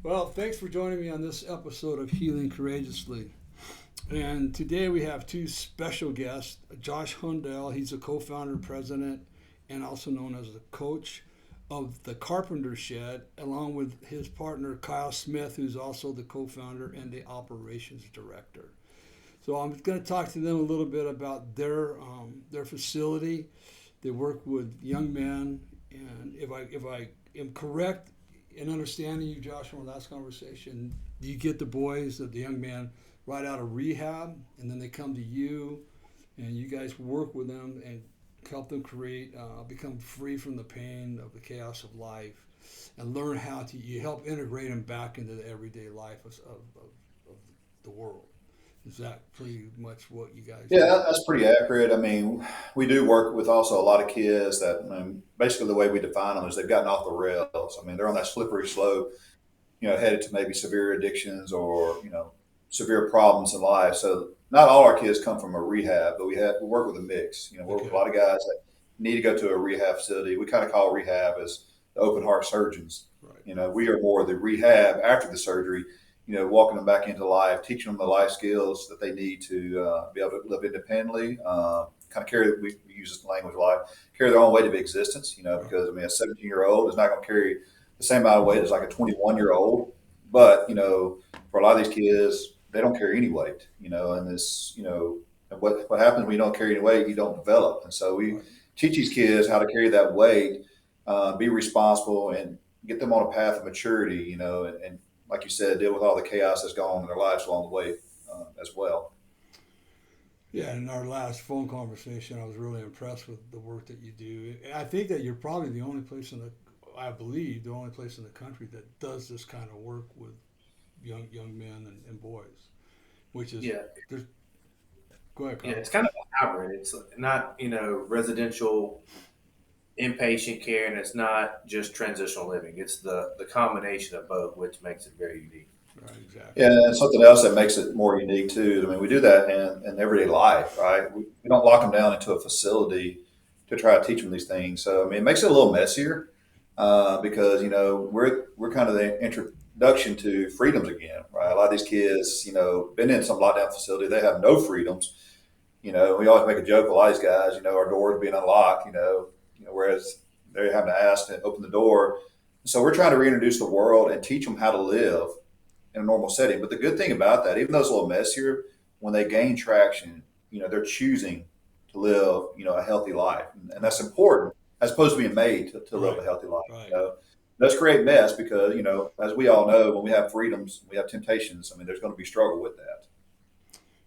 Well, thanks for joining me on this episode of Healing Courageously. And today we have two special guests Josh Hundell, he's the co founder, president, and also known as the coach of the Carpenter Shed, along with his partner Kyle Smith, who's also the co founder and the operations director. So I'm going to talk to them a little bit about their facility. They work with young men, and if I am correct in understanding you, Josh, from our last conversation, you get the boys, the young men, right out of rehab, and then they come to you, and you guys work with them and help them become free from the pain of the chaos of life, and learn how to you help integrate them back into the everyday life of the world. Is that pretty much what you guys Yeah, do? that's pretty accurate. I mean, we do work with also a lot of kids that, basically the way we define them is they've gotten off the rails. I mean, they're on that slippery slope, headed to maybe severe addictions or, severe problems in life. So not all our kids come from a rehab, but we work with a mix. We work with a Okay. lot of guys that need to go to a rehab facility. We kind of call rehab as the open heart surgeons. Right. We are more the rehab after the surgery, walking them back into life, teaching them the life skills that they need to be able to live independently, kind of we use this language a lot, carry their own weight of existence, Right. because I mean, a 17-year-old is not going to carry the same amount of weight as like a 21-year-old. But, for a lot of these kids, they don't carry any weight, and and what happens when you don't carry any weight, you don't develop. And so we Right. teach these kids how to carry that weight, be responsible, and get them on a path of maturity, and like you said, deal with all the chaos that's gone on in their lives along the way as well. Yeah, in our last phone conversation, I was really impressed with the work that you do. I think that you're probably the only place I believe, the only place in the country that does this kind of work with young men and boys, which is, Yeah, there's, go ahead, yeah, Kyle. it's kind of a hybrid. It's not, residential inpatient care, and it's not just transitional living. It's the combination of both, which makes it very unique. Right, Yeah, exactly. and something else that makes it more unique too. I mean, we do that in everyday life, right? We don't lock them down into a facility to try to teach them these things. So I mean, it makes it a little messier because we're kind of the introduction to freedoms again, right? A lot of these kids, been in some lockdown facility, they have no freedoms. We always make a joke. A lot of these guys, our doors being unlocked, whereas they're having to ask to open the door. So we're trying to reintroduce the world and teach them how to live in a normal setting. But the good thing about that, even though it's a little messier, when they gain traction, they're choosing to live, a healthy life. And that's Right, important as opposed to being made to live a right, healthy life. right. Does create mess because, as we all know, when we have freedoms, we have temptations. I mean, there's going to be struggle with that.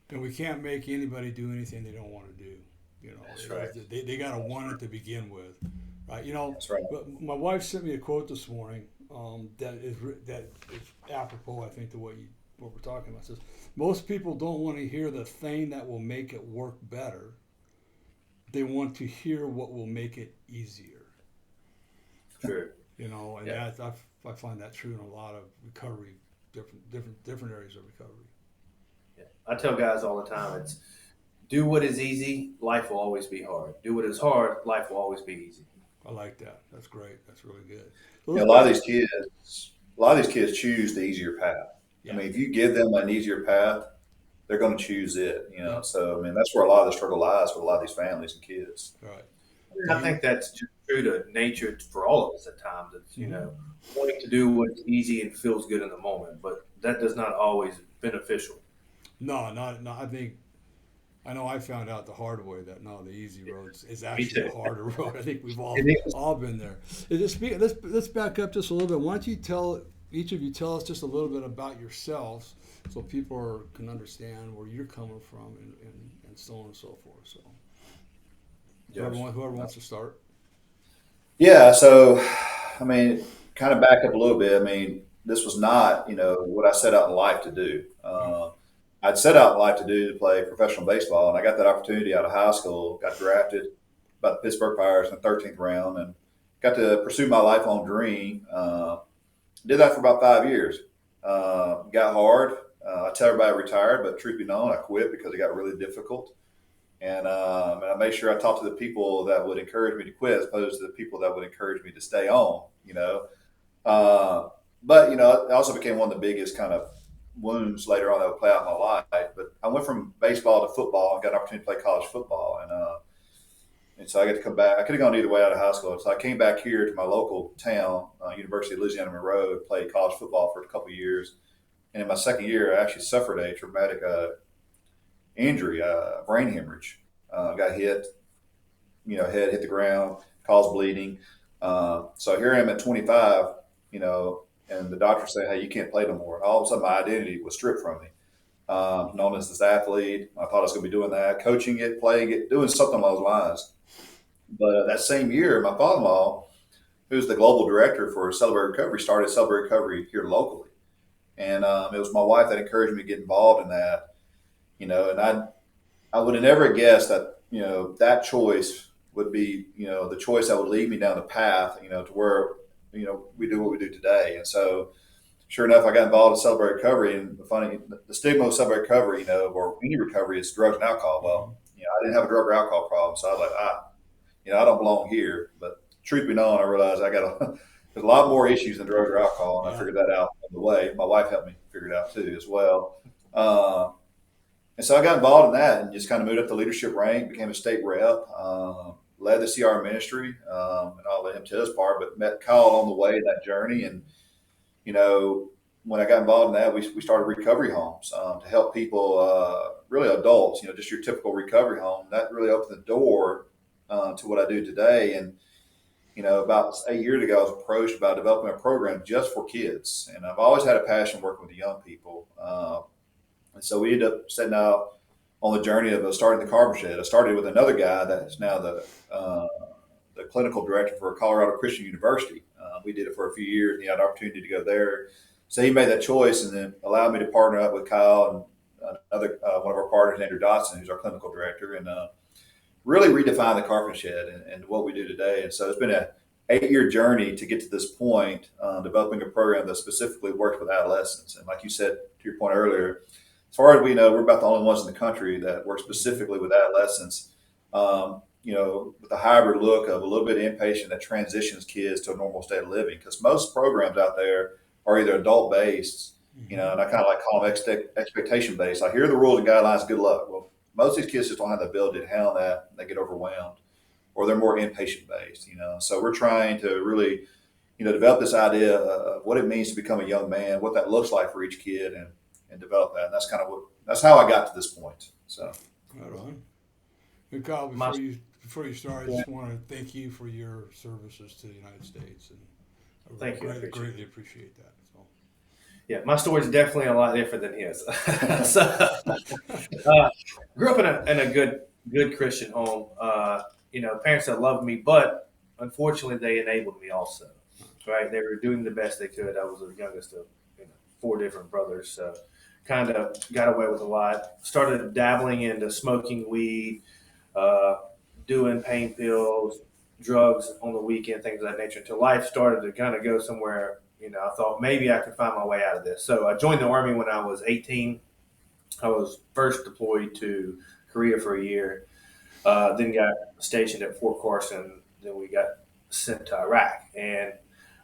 And we can't make anybody do anything they don't want to do. You know, That's right. they got to want it to begin with, right? That's right. But my wife sent me a quote this morning that is apropos, I think, to what we're talking about. It says most people don't want to hear the thing that will make it work better. They want to hear what will make it easier. Sure. And Yeah. I find that true in a lot of recovery, different areas of recovery. Yeah. I tell guys all the time, it's do what is easy, life will always be hard. Do what is hard, life will always be easy. I like that. That's great. That's really good. So let's A lot of back. these kids, a lot of these kids choose the easier path. I Yeah. mean, if you give them an easier path, they're going to choose it. Yep. So I mean, that's where a lot of the struggle lies with a lot of these families and kids. All right. And Do I you? think that's just true to nature for all of us at times. It's, Mm-hmm. wanting to do what's easy and feels good in the moment, but that does not always beneficial. No, not no. I know I found out the hard way that no, the easy road is Me actually too. the harder road. I think we've It is. all been there. Let's back up just a little bit. Why don't you tell each of you tell us just a little bit about yourselves so can understand where you're coming from and so on and so forth. So Josh. whoever wants to start. Yeah. So, I mean, kind of back up a little bit. I mean, this was not, what I set out in life to do. Right. I'd set out in life to play professional baseball, and I got that opportunity out of high school. Got drafted by the Pittsburgh Pirates in the 13th round, and got to pursue my lifelong dream. Did that for about 5 years. Got hard. I tell everybody I retired, but truth be known, I quit because it got really difficult. And I made sure I talked to the people that would encourage me to quit as opposed to the people that would encourage me to stay on. Uh, but it also became one of the biggest kind of wounds later on that would play out in my life. But I went from baseball to football and got an opportunity to play college football, and so I got to come back. I could have gone either way out of high school. So I came back here to my local town, University of Louisiana Monroe, played college football for a couple of years. And in my second year, I actually suffered a traumatic injury, brain hemorrhage. Got hit, head hit the ground, caused bleeding. So here I am at 25, and the doctor said, "Hey, you can't play no more." And all of a sudden, my identity was stripped from me. Known as this athlete, I thought I was going to be doing that, coaching it, playing it, doing something along those lines. But that same year, my father-in-law, who's the global director for Celebrate Recovery, started Celebrate Recovery here locally. And it was my wife that encouraged me to get involved in that. And I would have never guessed that, that choice would be, the choice that would lead me down the path, to where, we do what we do today. And so, sure enough, I got involved in Celebrate Recovery. And the stigma of Celebrate Recovery, or any recovery, is drugs and alcohol. Well, I didn't have a drug or alcohol problem. So I was like, I don't belong here. But truth be known, I realized there's a lot more issues than drugs or alcohol. And I figured that out on the way. My wife helped me figure it out too, as well. And so I got involved in that and just kind of moved up the leadership rank, became a state rep, led the CR ministry, and I'll let him tell his part, but met Kyle along the way in that journey. And, when I got involved in that, we started recovery homes to help people, really adults, just your typical recovery home. That really opened the door to what I do today. And, about 8 years ago, I was approached about developing a program just for kids. And I've always had a passion working with the young people. And so we ended up setting out on the journey of starting the Carpenter Shed. I started with another guy that is now the clinical director for Colorado Christian University. We did it for a few years, and he had an opportunity to go there. So he made that choice and then allowed me to partner up with Kyle and another one of our partners, Andrew Dotson, who's our clinical director, and really redefine the Carpenter Shed and what we do today. And so it's been an 8-year journey to get to this point, developing a program that specifically works with adolescents. And like you said, to your point earlier, as far as we know, we're about the only ones in the country that work specifically with adolescents, with a hybrid look of a little bit of inpatient that transitions kids to a normal state of living. Because most programs out there are either adult based, and I kind of like call them expectation based. Like, here are the rules and guidelines, good luck. Well, most of these kids just don't have the ability to handle that. They get overwhelmed, or they're more inpatient based, So we're trying to really, develop this idea of what it means to become a young man, what that looks like for each kid, and develop that. And that's how I got to this point. So, right on. And Kyle, before you start, I just want to thank you for your services to the United States, and Thank you. Greatly appreciate that. So. Yeah, my story is definitely a lot different than his. So, grew up in a good Christian home. Parents that loved me, but unfortunately, they enabled me also. Right, they were doing the best they could. I was the youngest of 4 different brothers, so kind of got away with a lot. Started dabbling into smoking weed, doing pain pills, drugs on the weekend, things of that nature, until life started to kind of go somewhere. I thought maybe I could find my way out of this. So I joined the Army when I was 18. I was first deployed to Korea for a year, then got stationed at Fort Carson. Then we got sent to Iraq. And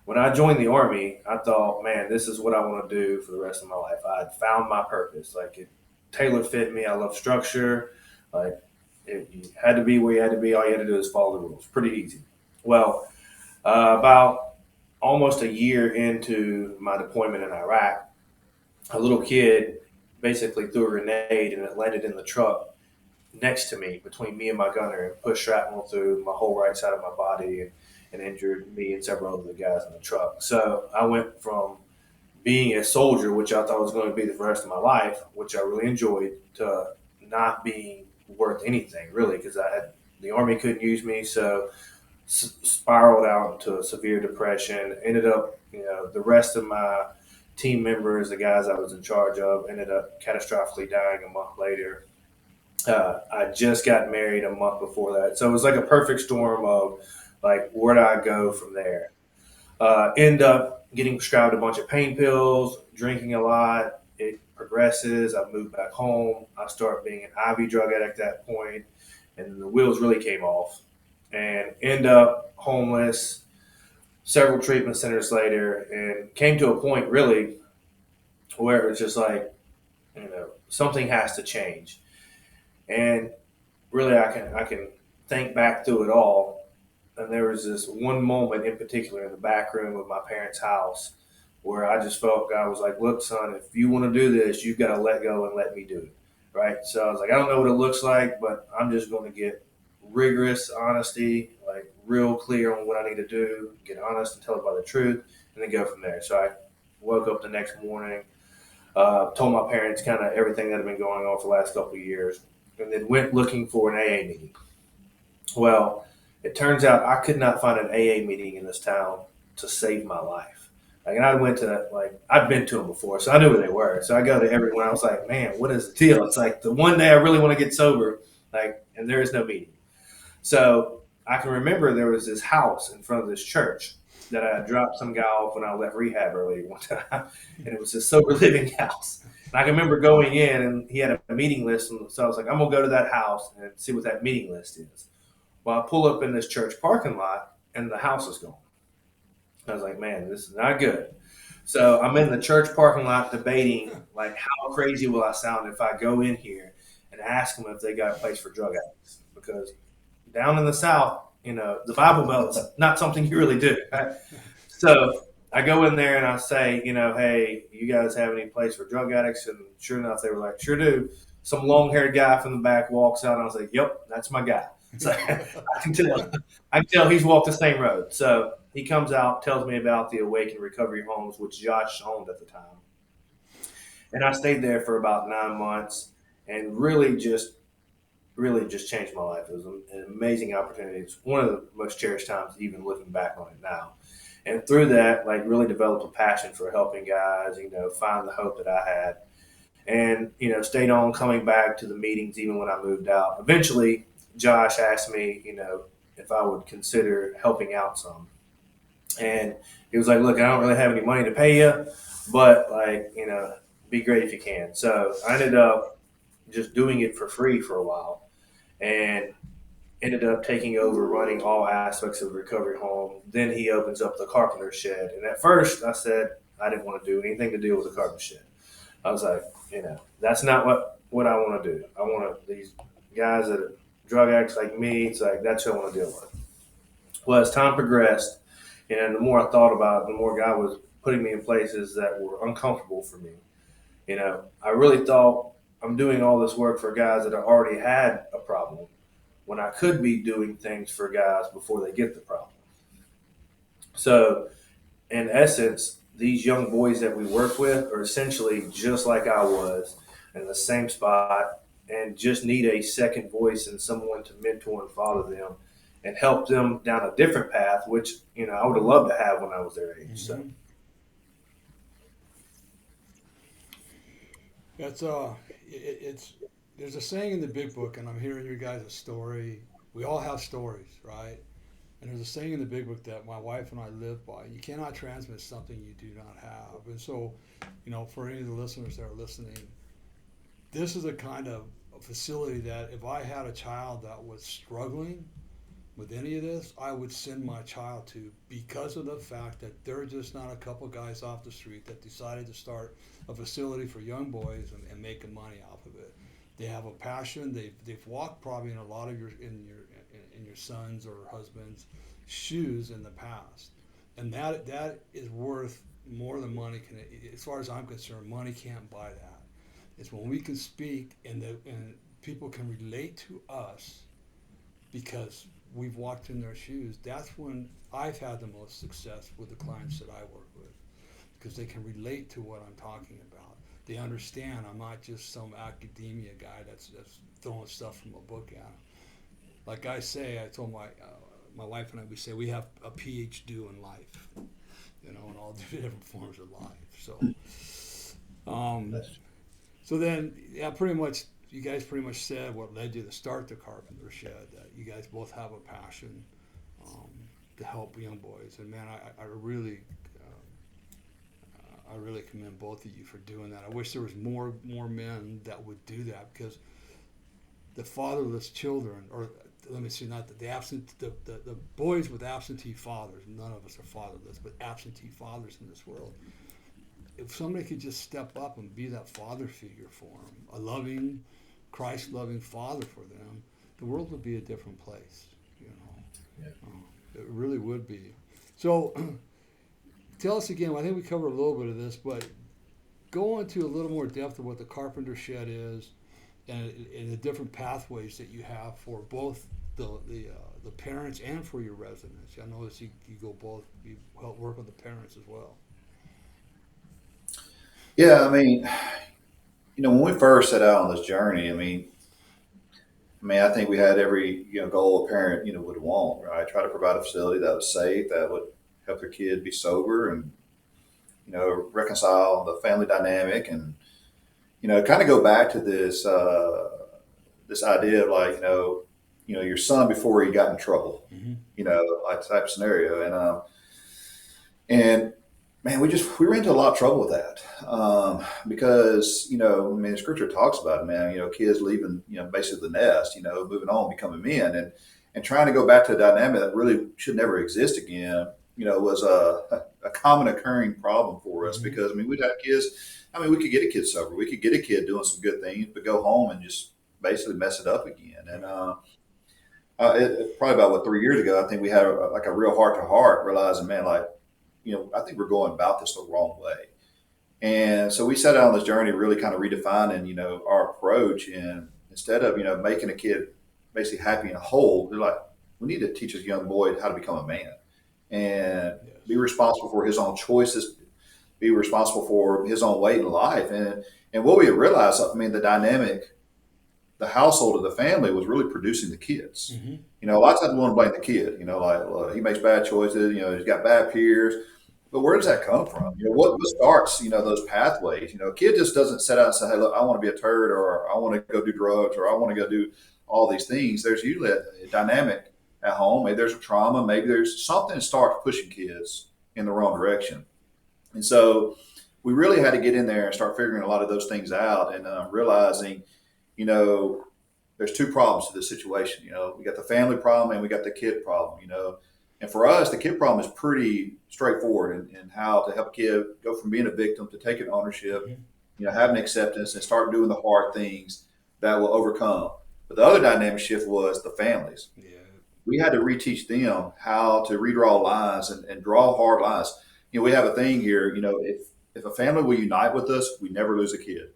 when I joined the Army, I thought, man, this is what I want to do for the rest of my life. I had found my purpose. Like, it tailor fit me. I love structure. Like, you had to be where you had to be. All you had to do is follow the rules. Pretty easy. Well, about almost a year into my deployment in Iraq, a little kid basically threw a grenade and it landed in the truck next to me, between me and my gunner, and pushed shrapnel through my whole right side of my body and injured me and several other guys in the truck. So I went from being a soldier, which I thought was going to be the rest of my life, which I really enjoyed, to not being worth anything, really, because the Army couldn't use me. So spiraled out into severe depression. Ended up, the rest of my team members, the guys I was in charge of, ended up catastrophically dying a month later. I just got married a month before that. So it was like a perfect storm of, like, where do I go from there? End up getting prescribed a bunch of pain pills, drinking a lot. It progresses. I moved back home. I start being an IV drug addict at that point, and the wheels really came off. And end up homeless, several treatment centers later, and came to a point really where it's just like, something has to change. And really, I can think back through it all, and there was this one moment in particular in the back room of my parents' house where I just felt God was like, "Look, son, if you want to do this, you've got to let go and let me do it." Right? So I was like, "I don't know what it looks like, but I'm just going to get rigorous honesty, like real clear on what I need to do, get honest and tell everybody the truth, and then go from there." So I woke up the next morning, told my parents kind of everything that had been going on for the last couple of years, and then went looking for an AA meeting. Well, it turns out I could not find an AA meeting in this town to save my life. Like, and I went to I'd been to them before, so I knew where they were. So I go to everyone. I was like, "Man, what is the deal?" It's like the one day I really want to get sober, and there is no meeting. So I can remember there was this house in front of this church that I had dropped some guy off when I left rehab earlier one time, and it was this sober living house. And I can remember going in, and he had a meeting list, and so I was like, "I'm gonna go to that house and see what that meeting list is." Well, I pull up in this church parking lot, and the house is gone. I was like, "Man, this is not good." So I'm in the church parking lot debating, like, how crazy will I sound if I go in here and ask them if they got a place for drug addicts? Because down in the South, the Bible Belt is not something you really do. Right? So I go in there and I say, "Hey, you guys have any place for drug addicts?" And sure enough, they were like, "Sure do." Some long-haired guy from the back walks out, and I was like, "Yep, that's my guy." So I can tell he's walked the same road. So he comes out, tells me about the Awaken Recovery Homes, which Josh owned at the time. And I stayed there for about 9 months and really just changed my life. It was an amazing opportunity. It's one of the most cherished times, even looking back on it now. And through that, really developed a passion for helping guys, find the hope that I had. And, stayed on coming back to the meetings even when I moved out. Eventually, Josh asked me, if I would consider helping out some. And he was like, "Look, I don't really have any money to pay you, but be great if you can." So I ended up just doing it for free for a while, and ended up taking over running all aspects of the recovery home. Then he opens up the Carpenter Shed. And at first I said I didn't want to do anything to do with the Carpenter Shed. I was like, that's not what I want to do. I want these guys that are drug addicts like me. It's like, that's who I want to deal with. Well, as time progressed, and the more I thought about it, the more God was putting me in places that were uncomfortable for me. I really thought I'm doing all this work for guys that already had a problem when I could be doing things for guys before they get the problem. So, in essence, these young boys that we work with are essentially just like I was in the same spot and just need a second voice and someone to mentor and father them and help them down a different path, which, I would have loved to have when I was their age. Mm-hmm. So That's it's there's a saying in the big book, and I'm hearing your guys' story. We all have stories, right? And there's a saying in the big book that my wife and I live by. You cannot transmit something you do not have. And so, for any of the listeners that are listening, this is a kind of a facility that if I had a child that was struggling with any of this, I would send my child to, because of the fact that they're just not a couple guys off the street that decided to start a facility for young boys and making money off of it. They have a passion. They've walked probably in a lot of your sons or husbands' shoes in the past, and that is worth more than money can. As far as I'm concerned, money can't buy that. It's when we can speak and people can relate to us because we've walked in their shoes. That's when I've had the most success with the clients that I work with, because they can relate to what I'm talking about. They understand I'm not just some academia guy that's throwing stuff from a book at them. Like I say, I told my wife and I, we say we have a PhD in life, in all different forms of life. So then, yeah, pretty much, you guys pretty much said what led you to start the Carpenter Shed, that you guys both have a passion to help young boys. And man, I really commend both of you for doing that. I wish there was more men that would do that, because the fatherless children, or let me see, not the boys with absentee fathers. None of us are fatherless, but absentee fathers in this world. If somebody could just step up and be that father figure for them, a loving, Christ-loving father for them, the world would be a different place. It really would be. So, tell us again. I think we covered a little bit of this, but go into a little more depth of what the Carpenter Shed is, and the different pathways that you have for both the parents and for your residents. I notice you go both. You help work with the parents as well. Yeah, I mean, when we first set out on this journey, I think we had every goal a parent would want, right? Try to provide a facility that was safe, that would help their kid be sober, and reconcile the family dynamic, and kind of go back to this this idea of like your son before he got in trouble, like type scenario, and man, we ran into a lot of trouble with that, because the scripture talks about it, man. Kids leaving, basically the nest, moving on, becoming men, and trying to go back to a dynamic that really should never exist again. Was a common occurring problem for us, because we'd have kids. We could get a kid sober, we could get a kid doing some good things, but go home and just basically mess it up again. And probably about 3 years ago, I think we had a real heart to heart, realizing, man, like, I think we're going about this the wrong way. And so we set out on this journey, really kind of redefining, our approach. And instead of, making a kid basically happy and whole, they're like, we need to teach this young boy how to become a man and be responsible for his own choices, be responsible for his own way in life. And what we realized, the dynamic, the household of the family was really producing the kids. A lot of times we want to blame the kid, like, well, he makes bad choices, he's got bad peers. But where does that come from? What starts, those pathways? A kid just doesn't set out and say, hey, look, I want to be a turd, or I want to go do drugs, or I want to go do all these things. There's usually a dynamic at home. Maybe there's a trauma. Maybe there's something that starts pushing kids in the wrong direction. And so we really had to get in there and start figuring a lot of those things out, and realizing, there's two problems to this situation. We got the family problem and we got the kid problem, And for us, the kid problem is pretty straightforward in how to help a kid go from being a victim to taking ownership, having acceptance and start doing the hard things that will overcome. But the other dynamic shift was the families. Yeah. We had to reteach them how to redraw lines and draw hard lines. We have a thing here, if a family will unite with us, we never lose a kid.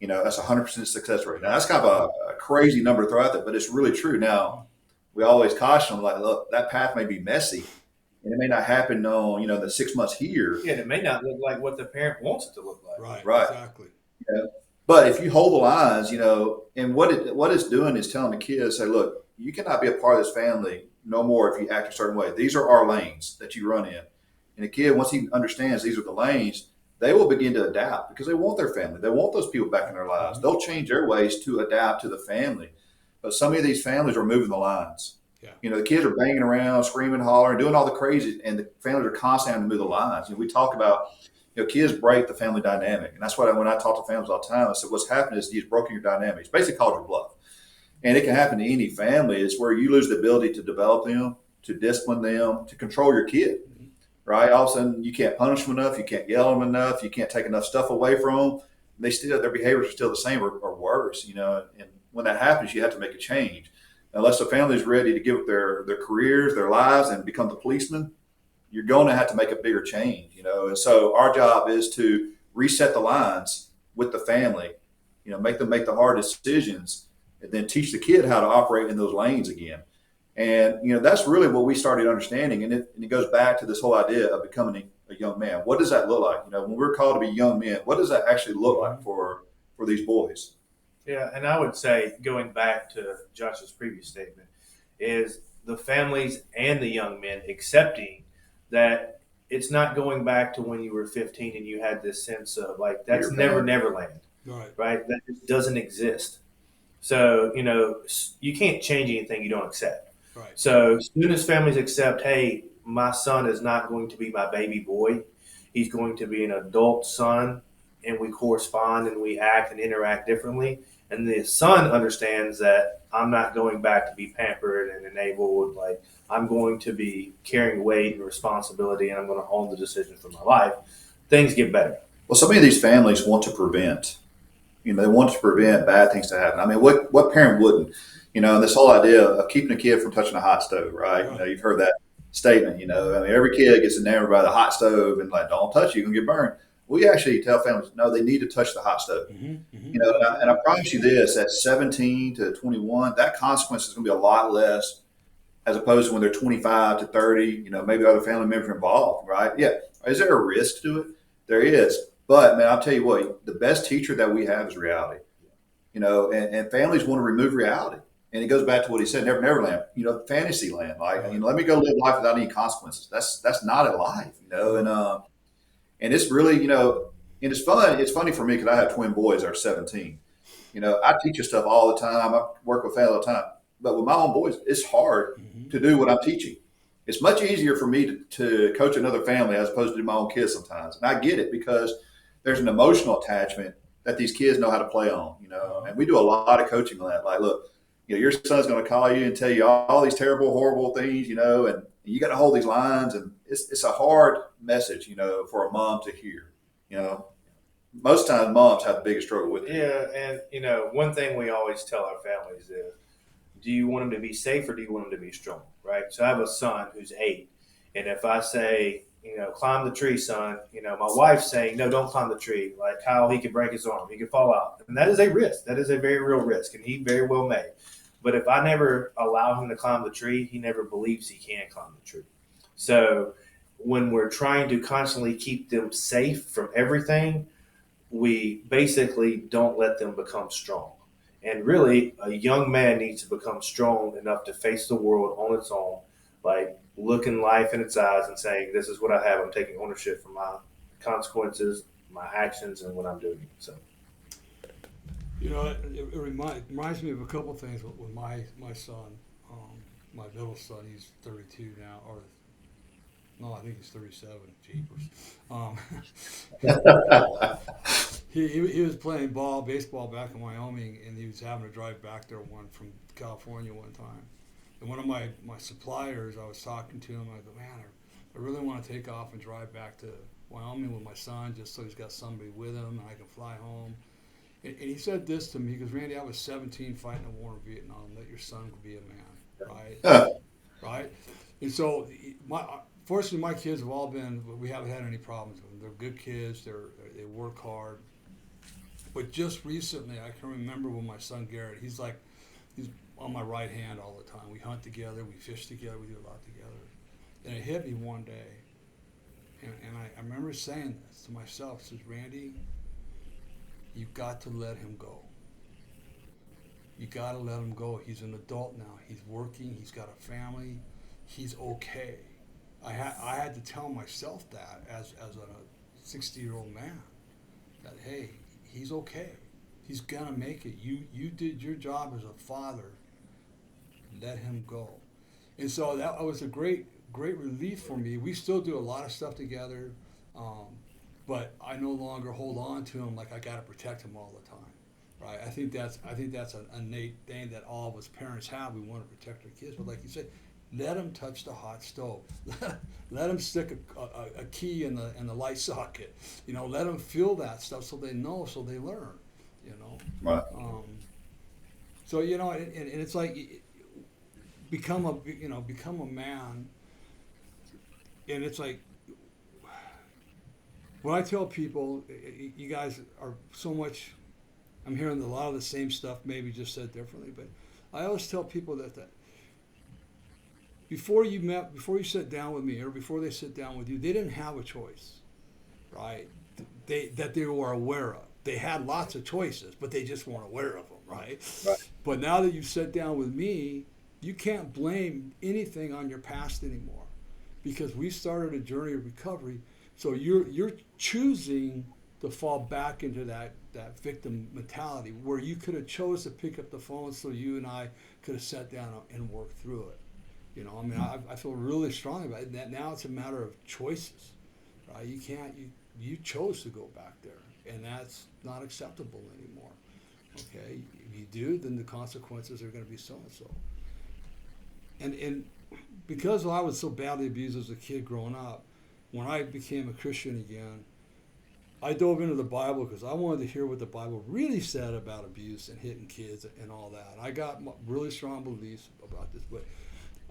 That's 100% success rate. Now, that's kind of a crazy number to throw out there, but it's really true. Now, we always caution them, like, look, that path may be messy, and it may not happen on, the 6 months here. Yeah, it may not look like what the parent wants it to look like. Right. Exactly. But if you hold the lines, and what it's doing is telling the kids, say, look, you cannot be a part of this family no more if you act a certain way. These are our lanes that you run in. And the kid, once he understands these are the lanes, they will begin to adapt because they want their family. They want those people back in their lives. They'll change their ways to adapt to the family. But some of these families are moving the lines. Yeah. The kids are banging around, screaming, hollering, doing all the crazy, and the families are constantly having to move the lines. We talk about, kids break the family dynamic. And that's what when I talk to families all the time, I said, what's happening is you've broken your dynamic. It's basically called your bluff. And it can happen to any family. It's where you lose the ability to develop them, to discipline them, to control your kid. Right? All of a sudden, you can't punish them enough. You can't yell at them enough. You can't take enough stuff away from them. Their behaviors are still the same or worse. And when that happens, you have to make a change. Unless the family is ready to give up their careers, their lives, and become the policeman, you're going to have to make a bigger change. And so our job is to reset the lines with the family. Make them make the hard decisions, and then teach the kid how to operate in those lanes again. And, that's really what we started understanding. And it goes back to this whole idea of becoming a young man. What does that look like? When we're called to be young men, what does that actually look like for these boys? Yeah. And I would say, going back to Josh's previous statement, is the families and the young men accepting that it's not going back to when you were 15 and you had this sense of like, that's Neverland. Right. That just doesn't exist. So, you can't change anything you don't accept. Right. So as soon as families accept, hey, my son is not going to be my baby boy. He's going to be an adult son and we correspond and we act and interact differently. And the son understands that I'm not going back to be pampered and enabled. Like, I'm going to be carrying weight and responsibility, and I'm going to own the decision for my life. Things get better. Well, so many of these families want to prevent. They want to prevent bad things to happen. I mean, what parent wouldn't? This whole idea of keeping a kid from touching a hot stove, right? You've heard that statement. I mean, every kid gets enamored by the hot stove and like, don't touch it, you're gonna get burned. We actually tell families, no, they need to touch the hot stove. And I promise you this: at 17 to 21, that consequence is going to be a lot less, as opposed to when they're 25 to 30. Maybe other family members are involved, right? Yeah. Is there a risk to it? There is. But man, I'll tell you what: the best teacher that we have is reality. And families want to remove reality. And it goes back to what he said, Neverland, fantasy land. Like, let me go live life without any consequences. That's not a life, and it's really, and it's fun. It's funny for me because I have twin boys that are 17. I teach you stuff all the time. I work with families all the time. But with my own boys, it's hard to do what I'm teaching. It's much easier for me to coach another family as opposed to my own kids sometimes. And I get it because there's an emotional attachment that these kids know how to play on, and we do a lot of coaching on that. Like, look, your son's going to call you and tell you all these terrible, horrible things, and you got to hold these lines. And it's a hard message, for a mom to hear. Most times moms have the biggest struggle with it. Yeah, and one thing we always tell our families is, do you want them to be safe or do you want them to be strong, right? So I have a son who's 8, and if I say, climb the tree, son, my wife's saying, no, don't climb the tree. Like, how he could break his arm, he could fall out. And that is a risk. That is a very real risk, and he very well may. But if I never allow him to climb the tree, he never believes he can climb the tree. So when we're trying to constantly keep them safe from everything, we basically don't let them become strong. And really, a young man needs to become strong enough to face the world on its own, like looking life in its eyes and saying, this is what I have. I'm taking ownership for my consequences, my actions, and what I'm doing. So, it reminds me of a couple things with my son, my middle son. He's 32 now, or no, I think he's 37. Jeepers. He was playing baseball back in Wyoming, and he was having to drive back there from California one time. And one of my suppliers, I was talking to him. I go, man, I really want to take off and drive back to Wyoming with my son, just so he's got somebody with him and I can fly home. And he said this to me. He goes, Randy, I was 17 fighting a war in Vietnam. Let your son be a man, right? Right? And so, fortunately, my kids have all been, we haven't had any problems with them. They're good kids. They work hard. But just recently, I can remember when my son Garrett, he's on my right hand all the time. We hunt together, we fish together, we do a lot together. And it hit me one day. And I remember saying this to myself. Says, Randy, you've got to let him go. You got to let him go. He's an adult now. He's working. He's got a family. He's okay. I had to tell myself that as a 60-year-old man, that, hey, he's okay. He's going to make it. You did your job as a father. Let him go. And so that was a great relief for me. We still do a lot of stuff together, but I no longer hold on to him like I got to protect him all the time. Right? I think that's an innate thing that all of us parents have. We want to protect our kids, but like you said, let them touch the hot stove. Let them stick a key in the light socket. Let them feel that stuff so they know, so they learn. Right. So and it's like become a man, and it's like when I tell people, you guys are so much. I'm hearing a lot of the same stuff, maybe just said differently, but I always tell people that before you sit down with me, or before they sit down with you, they didn't have a choice, right? That they were aware of. They had lots of choices, but they just weren't aware of them, right? Right. But now that you've sat down with me, you can't blame anything on your past anymore, because we started a journey of recovery. So you're choosing to fall back into that victim mentality, where you could have chose to pick up the phone so you and I could have sat down and worked through it. I feel really strong about it. That now it's a matter of choices. right? You can't. You chose to go back there, and that's not acceptable anymore. Okay, if you do, then the consequences are going to be so and so. And because I was so badly abused as a kid growing up, when I became a Christian again, I dove into the Bible because I wanted to hear what the Bible really said about abuse and hitting kids and all that. I got really strong beliefs about this, but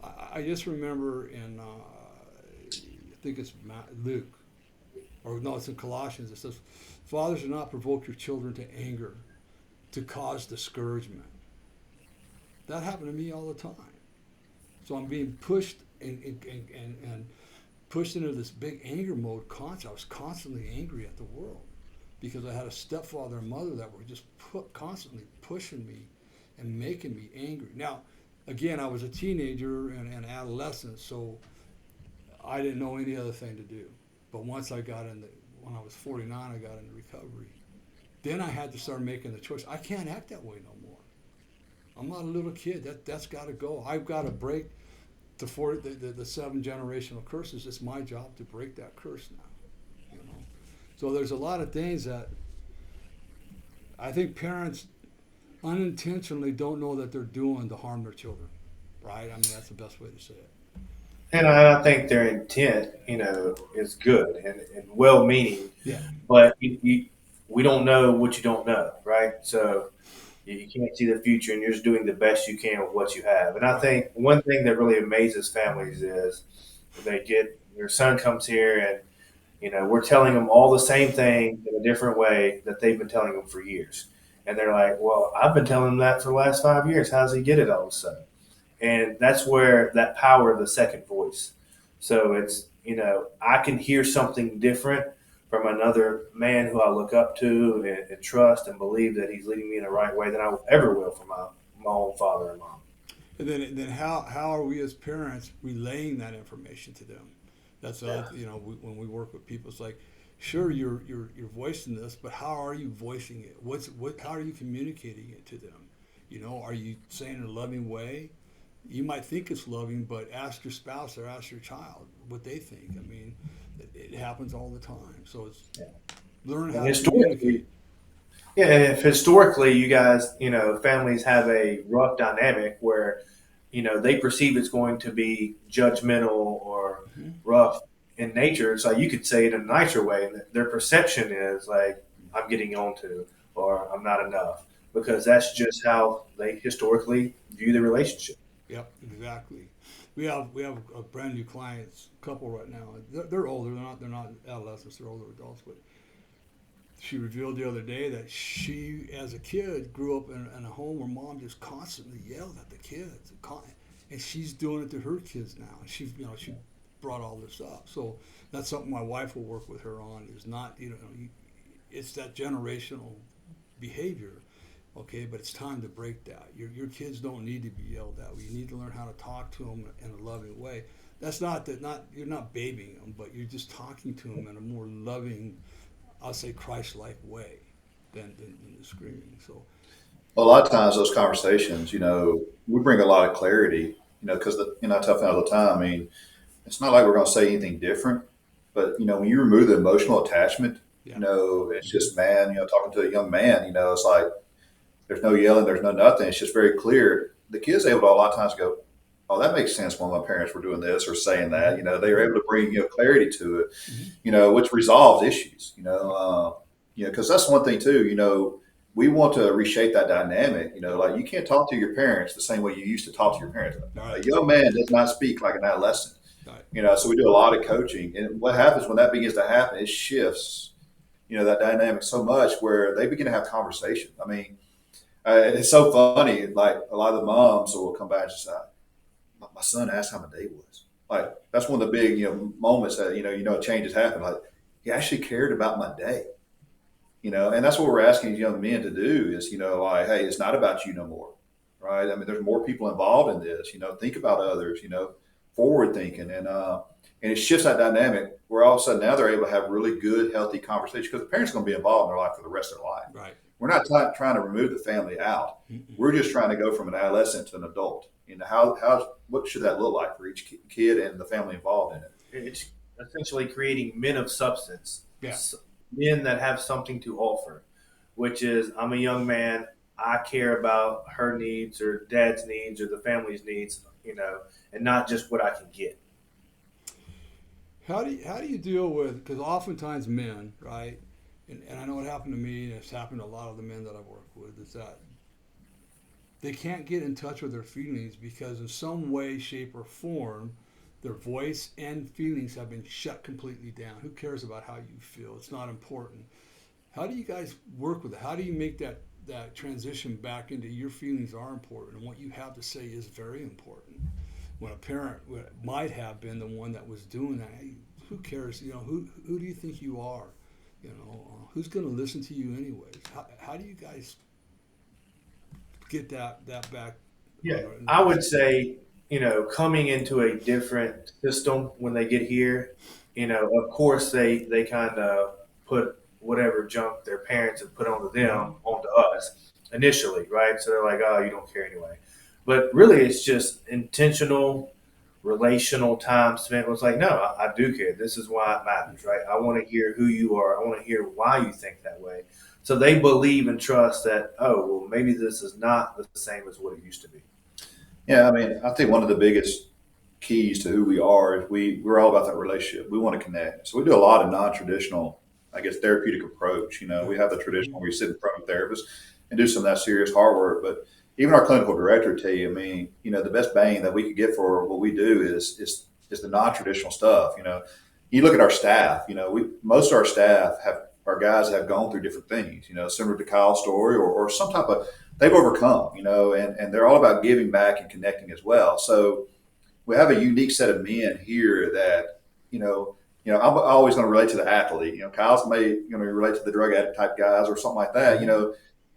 I just remember in I think it's Luke, or no, it's in Colossians. It says, "Fathers, do not provoke your children to anger, to cause discouragement." That happened to me all the time. So I'm being pushed and pushed into this big anger mode constantly. I was constantly angry at the world because I had a stepfather and mother that were just constantly pushing me and making me angry. Now, again, I was a teenager and adolescent, so I didn't know any other thing to do. But once when I was 49, I got into recovery. Then I had to start making the choice. I can't act that way no more. I'm not a little kid. That's got to go. I've got to break the 7 generational curses. It's my job to break that curse now. You know, so there's a lot of things that I think parents unintentionally don't know that they're doing to harm their children. Right? I mean, that's the best way to say it. And I think their intent, is good and well-meaning. Yeah. But we don't know what you don't know, right? So you can't see the future, and you're just doing the best you can with what you have. And I think one thing that really amazes families is their son comes here, and we're telling them all the same thing in a different way that they've been telling them for years. And they're like, "Well, I've been telling them that for the last 5 years. How does he get it all of a sudden?" And that's where that power of the second voice. So it's, I can hear something different from another man who I look up to and trust and believe that he's leading me in the right way than I ever will from my own father and mom. And then how are we as parents relaying that information to them? That's when we work with people, it's like, sure, you're voicing this, but how are you voicing it? How are you communicating it to them? Are you saying it in a loving way? You might think it's loving, but ask your spouse or ask your child what they think. I mean, it happens all the time. So it's learn how to communicate. Yeah, and if historically you guys, families have a rough dynamic where, they perceive it's going to be judgmental or rough in nature, so you could say it in a nicer way, and their perception is like, I'm getting on to, or I'm not enough, because that's just how they historically view the relationship. Yep, exactly. We have a brand new clients couple right now. They're older. They're not adolescents. They're older adults. But she revealed the other day that she, as a kid, grew up in a home where mom just constantly yelled at the kids, and she's doing it to her kids now. And she brought all this up. So that's something my wife will work with her on. Is not it's that generational behavior. Okay, but it's time to break that. Your kids don't need to be yelled at. You need to learn how to talk to them in a loving way. That's you're not babying them, but you're just talking to them in a more loving, I'll say Christ-like way than the screaming. So, A lot of times those conversations, we bring a lot of clarity, because I tell them all the time. I mean, it's not like we're going to say anything different, but when you remove the emotional attachment, it's just talking to a young man, it's like. There's no yelling. There's no nothing. It's just very clear. The kid's able to a lot of times go, "Oh, that makes sense when my parents were doing this or saying that." They were able to bring clarity to it, which resolves issues. Because that's one thing too. We want to reshape that dynamic. Like you can't talk to your parents the same way you used to talk to your parents. A young man does not speak like an adolescent. So we do a lot of coaching, and what happens when that begins to happen? It shifts, that dynamic so much where they begin to have conversation. I mean. It's so funny. Like a lot of the moms will come back and just say, "My son asked how my day was." Like that's one of the big, moments that changes happen. Like he actually cared about my day, and that's what we're asking young men to do. Is like, hey, it's not about you no more, right? I mean, there's more people involved in this. Think about others. Forward thinking, and it shifts that dynamic where all of a sudden now they're able to have really good, healthy conversations because the parents are going to be involved in their life for the rest of their life. Right. We're not trying to remove the family out. We're just trying to go from an adolescent to an adult. What should that look like for each kid and the family involved in it? essentially creating men of substance, Yeah. men that have something to offer, which is I'm a young man. I care about her needs or dad's needs or the family's needs, and not just what I can get. How do you deal with, because oftentimes men, right, and I know it happened to me, and it's happened to a lot of the men that I've worked with, is that they can't get in touch with their feelings because in some way, shape, or form, their voice and feelings have been shut completely down. Who cares about how you feel? It's not important. How do you guys work with it? How do you make that transition back into your feelings are important and what you have to say is very important? When a parent might have been the one that was doing that, hey, who cares? Who do you think you are? Who's going to listen to you anyways? How do you guys get that back? Yeah, I would say, coming into a different system when they get here, of course they kind of put whatever junk their parents have put onto them onto us initially, right? So they're like, oh, you don't care anyway. But really, it's just intentional, relational time spent. It's like, no, I do care. This is why it matters, right? I want to hear who you are. I want to hear why you think that way. So they believe and trust that, oh, well, maybe this is not the same as what it used to be. Yeah, I mean, I think one of the biggest keys to who we are is we're all about that relationship. We want to connect. So we do a lot of non-traditional, I guess, therapeutic approach. We have the traditional where you sit in front of a therapist and do some of that serious hard work. But even our clinical director would tell you, I mean, the best bang that we could get for what we do is the non-traditional stuff. You look at our staff. We most of our staff have our guys have gone through different things. Similar to Kyle's story or some type of they've overcome. And they're all about giving back and connecting as well. So we have a unique set of men here that, I'm always going to relate to the athlete. Kyle's going to relate to the drug addict type guys or something like that.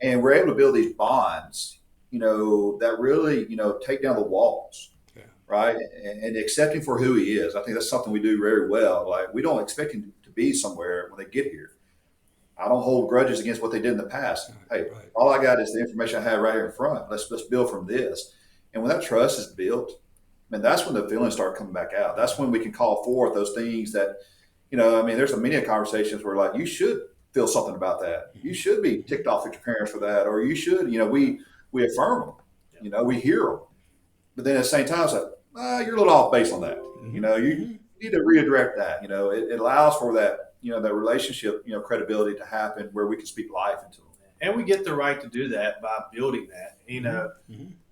And we're able to build these bonds, that really, take down the walls, Yeah. right? And accept him for who he is. I think that's something we do very well. Like we don't expect him to be somewhere when they get here. I don't hold grudges against what they did in the past. Hey, Right. all I got is the information I have right here in front. Let's build from this. And when that trust is built, man, that's when the feelings start coming back out. That's when we can call forth those things that, I mean, there's many conversations where like you should feel something about that. You should be ticked off at your parents for that, or you should, we affirm them, we hear them. But then at the same time, it's like, you're a little off base on that. You need to redirect that. It allows for that, that relationship, credibility to happen where we can speak life into them. And we get the right to do that by building that.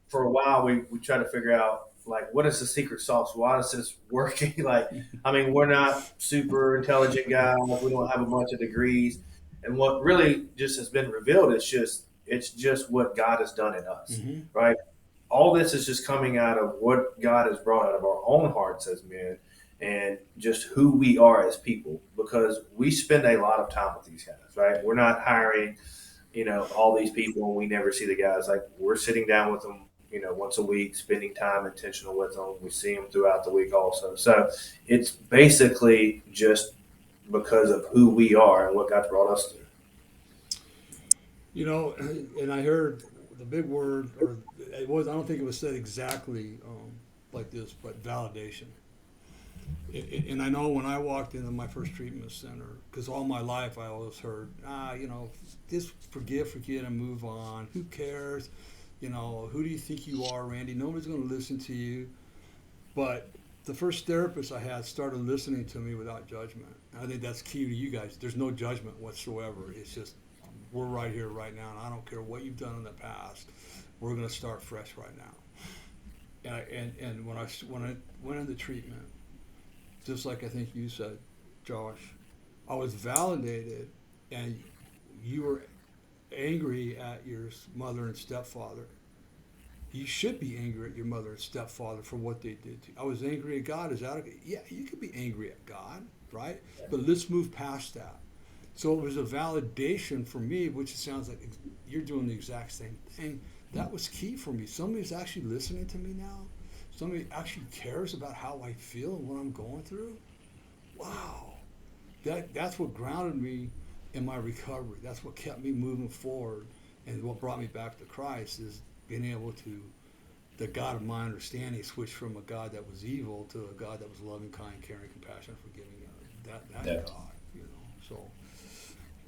For a while, we try to figure out, like, what is the secret sauce? Why is this working? Like, I mean, we're not super intelligent guys. We don't have a bunch of degrees. And what really just has been revealed is it's just what God has done in us, right? All this is just coming out of what God has brought out of our own hearts as men and just who we are as people, because we spend a lot of time with these guys, right? We're not hiring, all these people and we never see the guys. Like, we're sitting down with them, once a week, spending time intentional with them. We see them throughout the week also. So it's basically just because of who we are and what God's brought us through. And I heard the big word, or it was, I don't think it was said exactly like this, but validation. And I know when I walked into my first treatment center, because all my life I always heard, just forget, and move on. Who cares? Who do you think you are, Randy? Nobody's going to listen to you. But the first therapist I had started listening to me without judgment. And I think that's key to you guys. There's no judgment whatsoever. It's just, we're right here, right now, and I don't care what you've done in the past. We're going to start fresh right now. And when I went into treatment, just like I think you said, Josh, I was validated, and you were angry at your mother and stepfather. You should be angry at your mother and stepfather for what they did to you. I was angry at God. Is that okay? Yeah, you could be angry at God, right? But let's move past that. So it was a validation for me, which it sounds like you're doing the exact same thing. That was key for me. Somebody's actually listening to me now. Somebody actually cares about how I feel and what I'm going through. Wow. That's what grounded me in my recovery. That's what kept me moving forward, and what brought me back to Christ is being able to the God of my understanding switched from a God that was evil to a God that was loving, kind, caring, compassionate, forgiving. That Yeah. God, So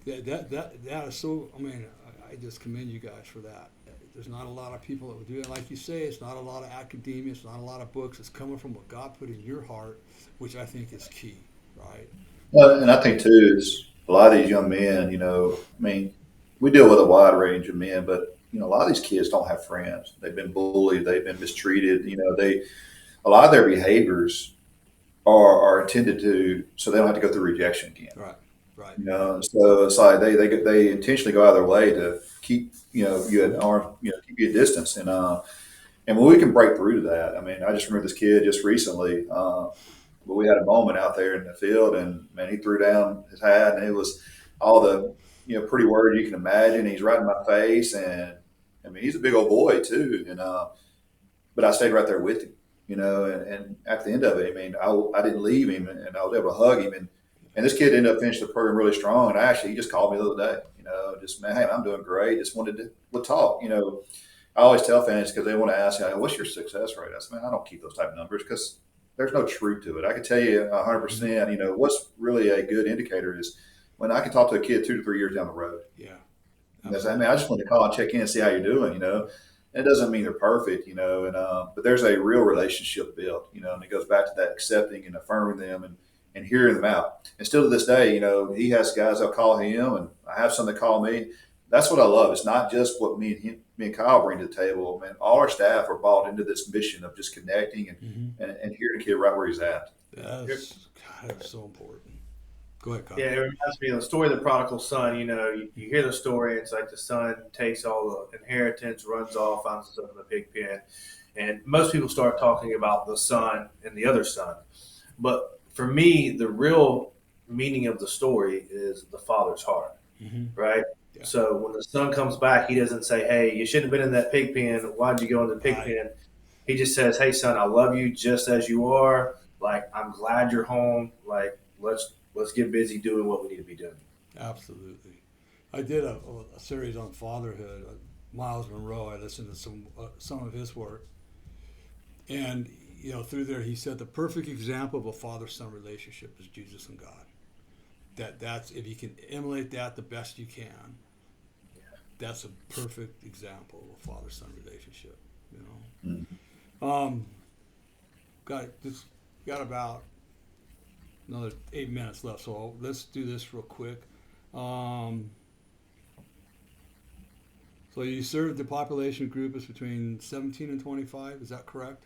that is so. I mean, I just commend you guys for that. There's not a lot of people that would do it. Like you say, it's not a lot of academia. It's not a lot of books. It's coming from what God put in your heart, which I think is key, right? Well, and I think too is a lot of these young men. I mean, we deal with a wide range of men, but a lot of these kids don't have friends. They've been bullied. They've been mistreated. A lot of their behaviors are intended to so they don't have to go through rejection again. Right, right. So it's like they intentionally go out of their way to keep you at arm, keep you at distance, and when we can break through to that. I mean, I just remember this kid just recently. But we had a moment out there in the field, and man, he threw down his hat, and it was all the pretty words you can imagine. He's right in my face, and I mean, he's a big old boy too, but I stayed right there with him, and at the end of it, I mean, I didn't leave him, and I was able to hug him, and this kid ended up finishing the program really strong. And actually, he just called me the other day, just man, hey, I'm doing great. Just wanted to talk, I always tell fans because they want to ask, what's your success rate? I said, man, I don't keep those type of numbers because there's no truth to it. I can tell you 100%, what's really a good indicator is when I can talk to a kid 2 to 3 years down the road. Yeah. I say, man, I just want to call and check in and see how you're doing, It doesn't mean they're perfect, but there's a real relationship built, and it goes back to that accepting and affirming them and hearing them out. And still to this day, he has guys that'll call him, and I have some that call me. That's what I love. It's not just what me and Kyle bring to the table. Man, all our staff are bought into this mission of just connecting and hearing the kid right where he's at. That's so important. Go ahead, Kyle. Yeah, it reminds me of the story of the prodigal son. You hear the story. It's like the son takes all the inheritance, runs off, finds himself in a pig pen, and most people start talking about the son and the other son. But for me, the real meaning of the story is the father's heart, right? Yeah. So when the son comes back, he doesn't say, "Hey, you shouldn't have been in that pig pen. Why'd you go in the pig pen?" He just says, "Hey, son, I love you just as you are. Like, I'm glad you're home. Like, let's get busy doing what we need to be doing." Absolutely. I did a series on fatherhood. Miles Monroe. I listened to some of his work, and through there he said the perfect example of a father-son relationship is Jesus and God. That's if you can emulate that the best you can. That's a perfect example of a father-son relationship. Got about another 8 minutes left, so let's do this real quick. So you serve the population group is between 17 and 25. Is that correct?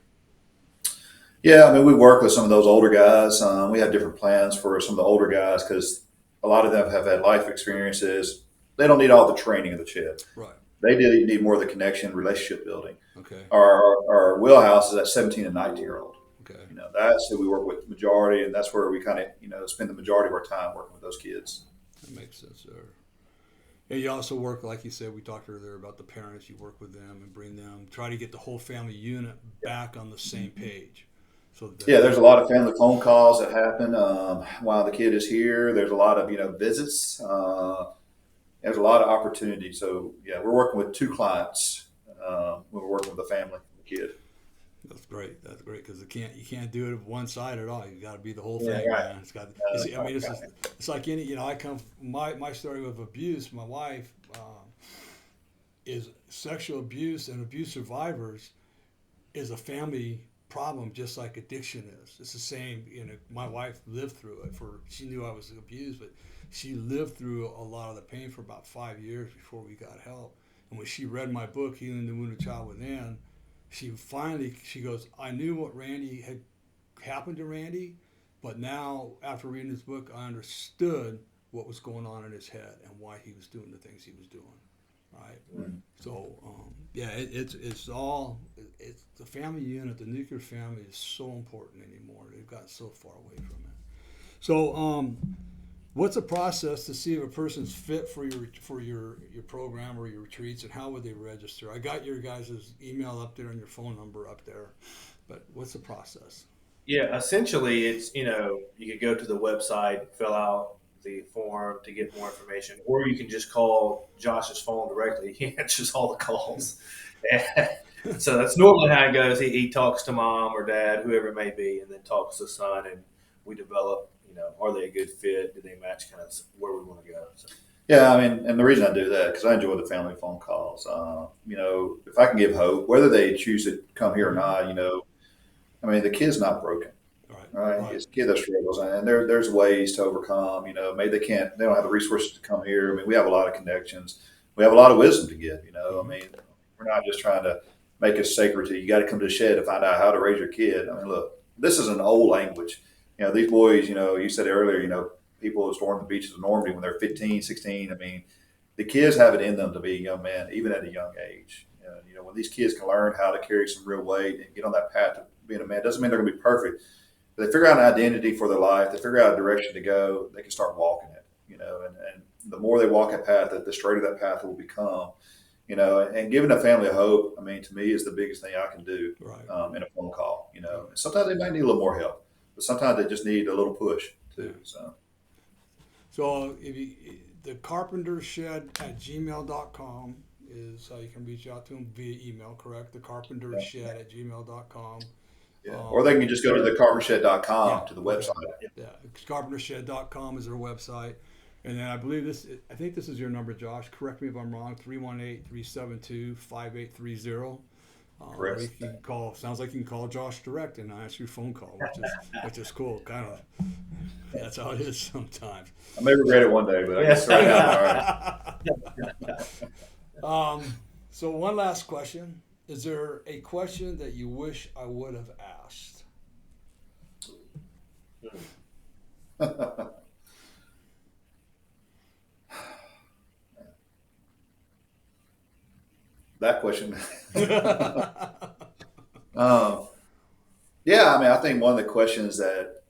Yeah, I mean, we work with some of those older guys. We have different plans for some of the older guys because a lot of them have had life experiences. They don't need all the training of the Shed. Right. They need more of the connection, relationship building. Okay. Our wheelhouse is at 17 and 19-year-old. Okay. That's who we work with the majority, and that's where we kind of spend the majority of our time working with those kids. That makes sense there. And you also work, like you said, we talked earlier about the parents. You work with them and bring them, try to get the whole family unit back on the same page. So there's a lot of family phone calls that happen while the kid is here. There's a lot of visits. There's a lot of opportunity. So we're working with 2 clients when we're working with the family, the kid. That's great. That's great because you can't do it one side at all. You got to be the whole thing, right. man. It's like any. I come my story with abuse. My wife is sexual abuse, and abuse survivors is a family problem, just like addiction is. It's the same. My wife lived through it. She knew I was abused, but she lived through a lot of the pain for about 5 years before we got help. And when she read my book, Healing the Wounded Child Within, she goes, I knew what Randy had happened to Randy, but now after reading his book, I understood what was going on in his head and why he was doing the things he was doing. Right. Mm-hmm. So it's the family unit, the nuclear family is so important anymore. They've gotten so far away from it. So what's the process to see if a person's fit for your program or your retreats, and how would they register? I got your guys' email up there and your phone number up there, but what's the process? Yeah, essentially it's, you could go to the website, fill out the form to get more information, or you can just call Josh's phone directly. He answers all the calls. So that's normally how it goes. He talks to mom or dad, whoever it may be, and then talks to son, and we develop, are they a good fit? Do they match kind of where we want to go? So. Yeah, I mean, and the reason I do that because I enjoy the family phone calls. If I can give hope, whether they choose to come here or not, I mean, the kid's not broken, right? It's a kid that struggles, and there's ways to overcome. Maybe they don't have the resources to come here. I mean, we have a lot of connections, we have a lot of wisdom to give. I mean, we're not just trying to make it sacred to you got to come to the shed to find out how to raise your kid. I mean, look, this is an old language. These boys, you said earlier, people who storm the beaches of Normandy when they're 15, 16. I mean, the kids have it in them to be a young man, even at a young age. When these kids can learn how to carry some real weight and get on that path to being a man, doesn't mean they're going to be perfect. But they figure out an identity for their life. They figure out a direction to go. They can start walking it, and the more they walk that path, the straighter that path will become. And giving a family a hope, I mean, to me, is the biggest thing I can do in a phone call. And sometimes they might need a little more help, but sometimes they just need a little push too. So the Carpenter Shed at gmail.com is how you can reach out to them via email, correct? The Carpenter Shed at gmail.com. Yeah. Or they can just go to the carpentershed.com to the website. Yeah, carpentershed.com is their website. And then I think this is your number, Josh. Correct me if I'm wrong, 318-372-5830. Correct. You can call. Sounds like you can call Josh direct and ask your phone call, which is cool. Kind of, that's how it is sometimes. I may regret it one day, but I guess right now, all right. So one last question: is there a question that you wish I would have asked? That question. Yeah, I mean, I think one of the questions that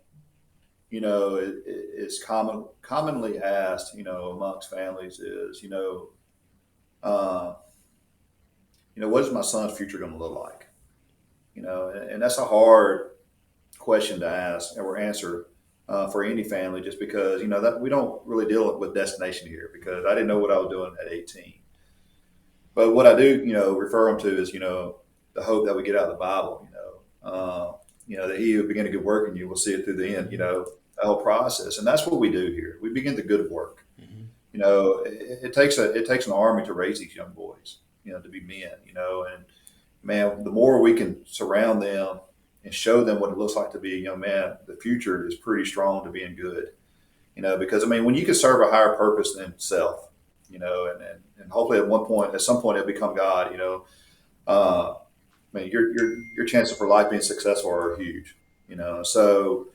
is commonly asked, amongst families is, what is my son's future going to look like? And that's a hard question to ask or answer for any family, just because that we don't really deal with destination here, because I didn't know what I was doing at 18. But what I do, refer them to is, the hope that we get out of the Bible, that he who began a good work in you will see it through the end, the whole process. And that's what we do here. We begin the good work. Mm-hmm. It takes an army to raise these young boys, to be men, and man, the more we can surround them and show them what it looks like to be a young man, the future is pretty strong to being good, because I mean, when you can serve a higher purpose than self, and hopefully at some point it'll become God, I mean, your chances for life being successful are huge, so,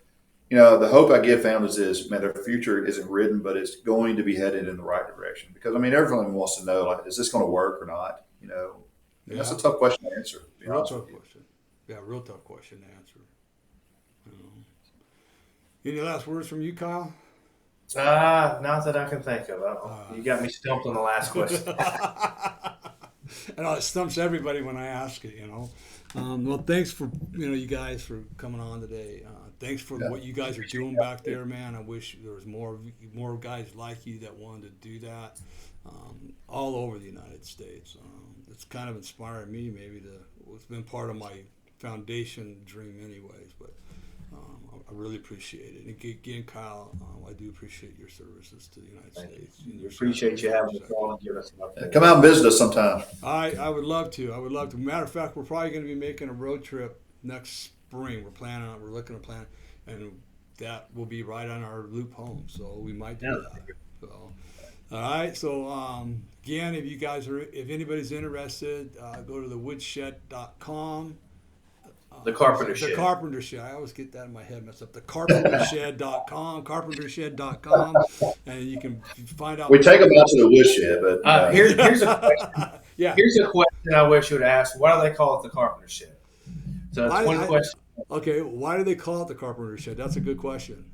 the hope I give families is, man, their future isn't written, but it's going to be headed in the right direction, because I mean, everyone wants to know, like, is this going to work or not? That's a tough question to answer. Real tough question. Yeah, real tough question to answer. Any last words from you, Kyle? Not that I can think of. You got me stumped on the last question. I know it stumps everybody when I ask it, Well, thanks for, you guys for coming on today. Thanks for what you guys are doing back there, man. I wish there was more guys like you that wanted to do that all over the United States. It's kind of inspired me, it's been part of my foundation dream anyways, but I really appreciate it. And again, Kyle, I do appreciate your services to the United States. We appreciate you having us on and giving us an update. Come out and visit us sometime. I would love to. Matter of fact, we're probably going to be making a road trip next spring. We're looking to plan, and that will be right on our loop home. So we might do that. So, all right. So again, if anybody's interested, go to thewoodshed.com. The Carpenter Shed. The Carpenter Shed. I always get that in my head messed up. The carpentershed.com, carpentershed.com, and you can find out. We take them out to the woodshed, but here's a question. Yeah. Here's a question I wish you would ask. Why do they call it the Carpenter Shed? So that's one question. Okay, why do they call it the Carpenter Shed? That's a good question.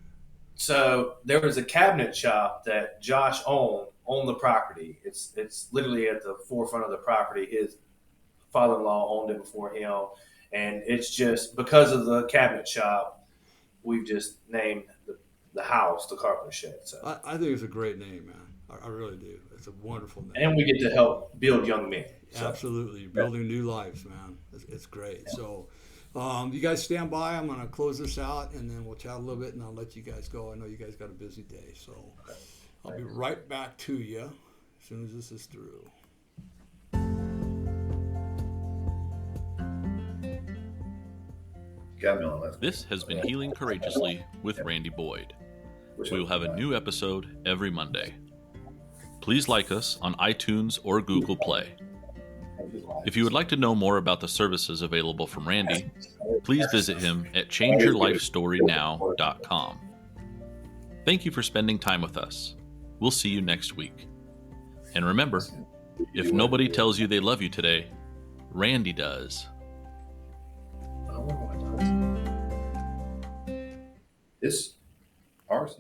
So there was a cabinet shop that Josh owned the property. It's literally at the forefront of the property. His father-in-law owned it before him. And it's just because of the cabinet shop, we've just named the house, the Carpenter Shed. So, I think it's a great name, man. I really do. It's a wonderful name. and we get to help build young men. So. Absolutely. Building new lives, man. It's great. So, you guys stand by. I'm going to close this out, and then we'll chat a little bit, and I'll let you guys go. I know you guys got a busy day. So I'll be right back to you as soon as this is through. Got me on that. This has been Healing Courageously with Randy Boyd. We will have a new episode every Monday. Please like us on iTunes or Google Play. If you would like to know more about the services available from Randy, please visit him at changeyourlifestorynow.com. Thank you for spending time with us. We'll see you next week. And remember, if nobody tells you they love you today, Randy does. This ours.